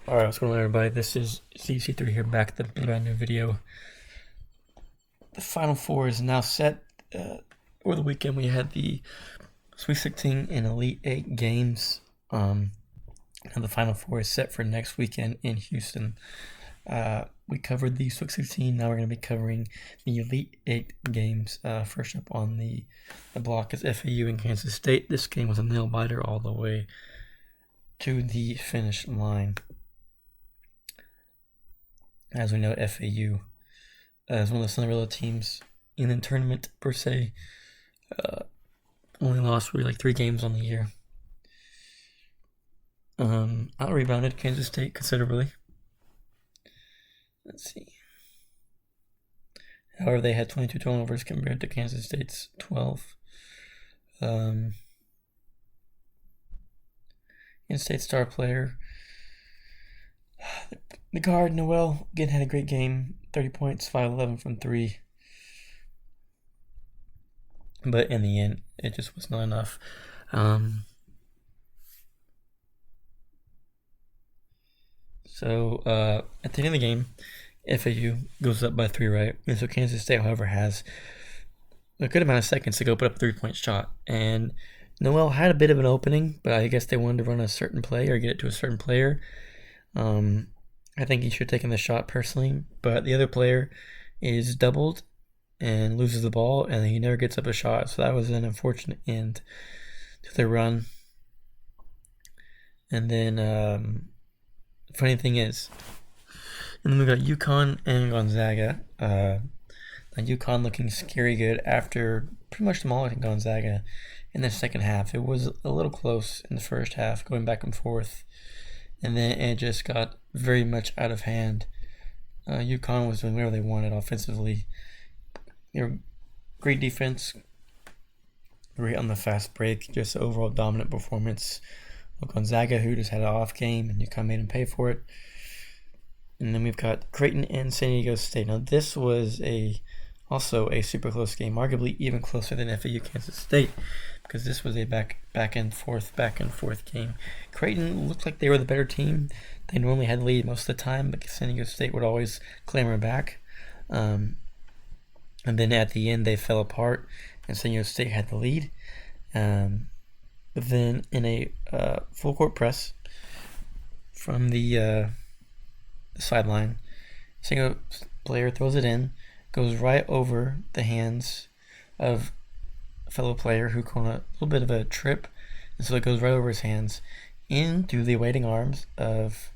Alright, what's going on, everybody? This is CC3 here, back with a brand new video. The Final Four is now set. Over the weekend, we had the Sweet 16 and Elite 8 games. And the Final Four is set for next weekend in Houston. We covered the Sweet 16. Now we're going to be covering the Elite 8 games. First up on the block is FAU and Kansas State. This game was a nail-biter all the way to the finish line. As we know, FAU is one of the Cinderella teams in the tournament, per se. Only lost really like 3 games on the year. Out-rebounded Kansas State considerably. Let's see. However, they had 22 turnovers compared to Kansas State's 12. Kansas State star player, the guard, Noel, again had a great game. 30 points, 5-11 from 3. But in the end, it just was not enough. So at the end of the game, FAU goes up by 3, right? And so Kansas State, however, has a good amount of seconds to go put up a 3-point shot. And Noel had a bit of an opening, but I guess they wanted to run a certain play or get it to a certain player. I think he should have taken the shot personally, but the other player is doubled and loses the ball, and he never gets up a shot. So that was an unfortunate end to their run. And then, funny thing is, and then we got UConn and Gonzaga. UConn looking scary good after pretty much demolished Gonzaga in the second half. It was a little close in the first half, going back and forth, and then it just got very much out of hand. UConn was doing whatever they wanted offensively. They were great defense, great on the fast break, just overall dominant performance of Gonzaga, who just had an off game, and UConn made them pay for it. And then we've got Creighton and San Diego State. Now this was also a super close game, arguably even closer than FAU Kansas State, because this was a back and forth game. Creighton looked like they were the better team. They normally had the lead most of the time, but San Diego State would always clamor back. And then at the end, they fell apart, and San Diego State had the lead. But then in a full court press from the sideline, San Diego player throws it in, goes right over the hands of a fellow player who caught a little bit of a trip, and so it goes right over his hands into the waiting arms of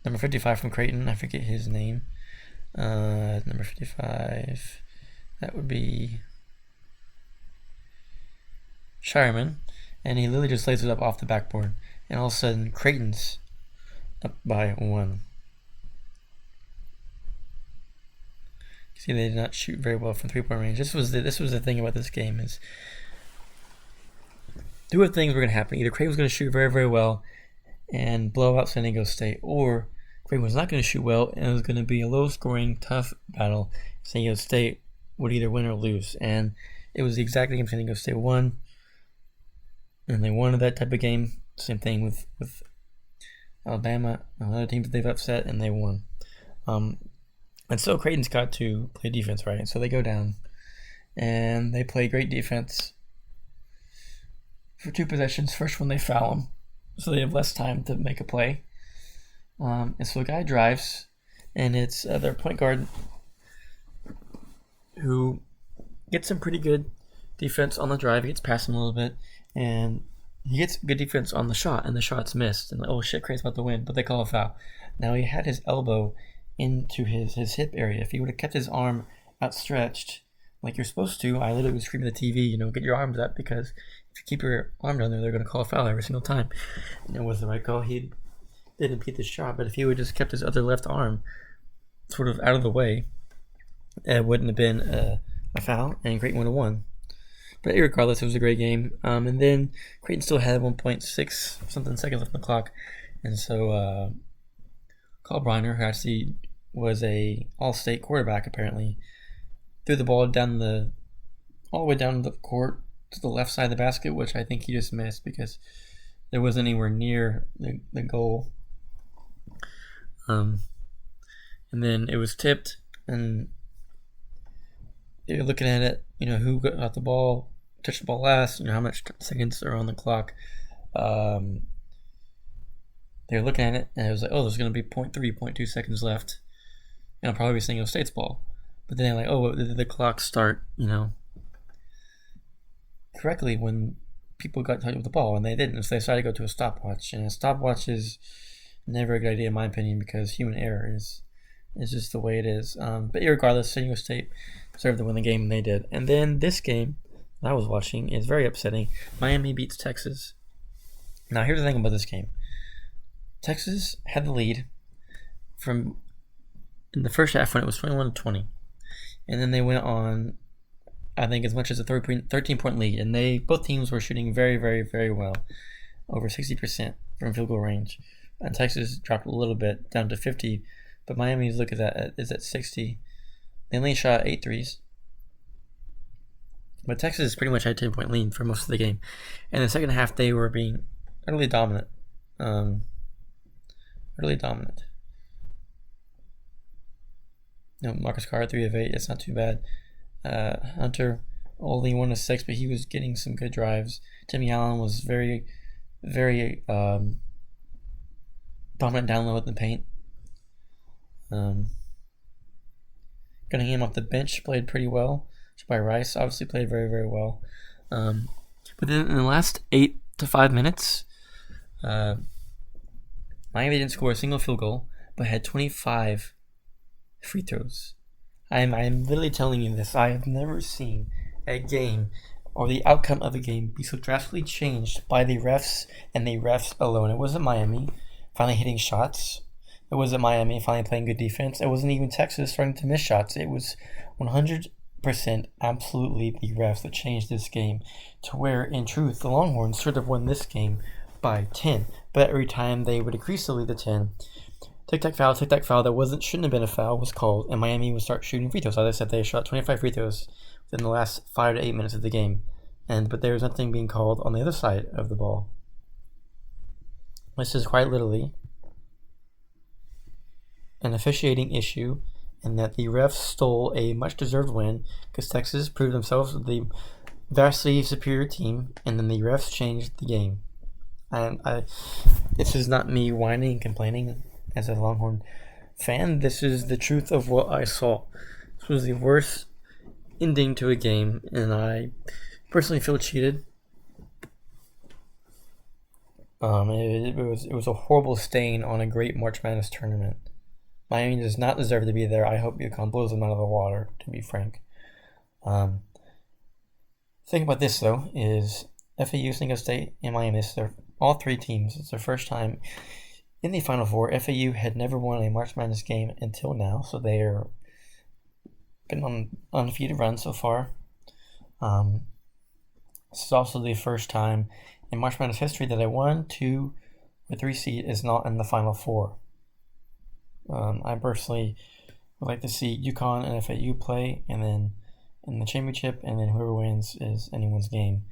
number 55 from Creighton. I forget his name. Number 55, that would be Shireman, and he literally just lays it up off the backboard, and all of a sudden Creighton's up by 1. See, they did not shoot very well from 3-point range. This was the thing about this game is two of things were going to happen. Either Creighton was going to shoot very, very well and blow out San Diego State, or Creighton was not going to shoot well and it was going to be a low-scoring, tough battle. San Diego State would either win or lose, and it was the exact game San Diego State won, and they wanted that type of game. Same thing with Alabama, another team that they've upset, and they won. And so Creighton's got to play defense, right? So they go down, and they play great defense for 2 possessions. First one, they foul them, so they have less time to make a play. And so a guy drives, and it's their point guard who gets some pretty good defense on the drive. He gets past him a little bit, and he gets good defense on the shot, and the shot's missed. And oh shit, Creighton's about to win, but they call a foul. Now he had his elbow into his hip area. If he would have kept his arm outstretched like you're supposed to, I literally would scream at the TV, get your arms up, because if you keep your arm down there, they're going to call a foul every single time. And it was the right call. He didn't impede the shot, but if he would have just kept his other left arm sort of out of the way, it wouldn't have been a foul, and Creighton would have won. But regardless, it was a great game. And then Creighton still had 1.6 something seconds left on the clock, and so Carl Briner, who actually was a all-state quarterback apparently, threw the ball all the way down the court to the left side of the basket, which I think he just missed because there wasn't anywhere near the goal. And then it was tipped, and you're looking at it, who got the ball, touched the ball last, how much seconds are on the clock. They were looking at it, and it was like, oh, there's going to be 0.3, 0.2 seconds left. And I'll probably be San Diego State's ball. But then they're like, oh, did the clock start, correctly when people got touched with the ball, and they didn't. So they decided to go to a stopwatch. And a stopwatch is never a good idea, in my opinion, because human error is just the way it is. But regardless, San Diego State deserved to win the game, and they did. And then this game that I was watching is very upsetting. Miami beats Texas. Now, here's the thing about this game. Texas had the lead in the first half when it was 21-20. And then they went on, I think, as much as a 13-point lead. And both teams were shooting very, very, very well, over 60% from field goal range. And Texas dropped a little bit, down to 50. But Miami's look at that is at 60. They only shot 8 threes. But Texas pretty much had a 10-point lead for most of the game. And in the second half, they were being utterly dominant. Marcus Carr, 3 of 8. It's not too bad. Hunter, only 1 of 6, but he was getting some good drives. Timmy Allen was very, very dominant down low in the paint. Cunningham off the bench played pretty well. Jabari Rice obviously played very, very well. But then in the last 8 to 5 minutes, Miami didn't score a single field goal, but had 25 free throws. I'm literally telling you this. I have never seen a game or the outcome of a game be so drastically changed by the refs and the refs alone. It wasn't Miami finally hitting shots. It wasn't Miami finally playing good defense. It wasn't even Texas starting to miss shots. It was 100% absolutely the refs that changed this game to where, in truth, the Longhorns should have won this game by 10. But every time they would increase the lead to 10, tic-tac foul that shouldn't have been a foul was called, and Miami would start shooting free throws. As I said, they shot 25 free throws within the last 5 to 8 minutes of the game. But there was nothing being called on the other side of the ball. This is quite literally an officiating issue, and that the refs stole a much-deserved win because Texas proved themselves the vastly superior team, and then the refs changed the game. And this is not me whining and complaining as a Longhorn fan. This is the truth of what I saw. This was the worst ending to a game, and I personally feel cheated. It was a horrible stain on a great March Madness tournament. Miami does not deserve to be there. I hope UConn blows them out of the water, to be frank. Thing about this, though, is FAU, San Diego State, and Miami, all 3 teams. It's their first time in the Final Four. FAU had never won a March Madness game until now, so they're been on an undefeated run so far. This is also the first time in March Madness history that a 1, 2, or 3 seed is not in the Final Four. I personally would like to see UConn and FAU play, and then in the championship, and then whoever wins is anyone's game.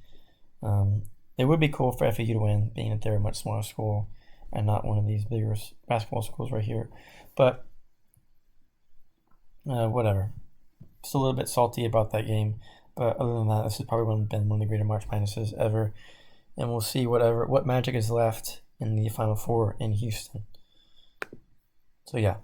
It would be cool for FAU to win, being that they're a much smaller school and not one of these bigger basketball schools right here. But whatever. Just a little bit salty about that game. But other than that, this has probably been one of the greater March Madnesses ever. And we'll see what magic is left in the Final Four in Houston. So yeah.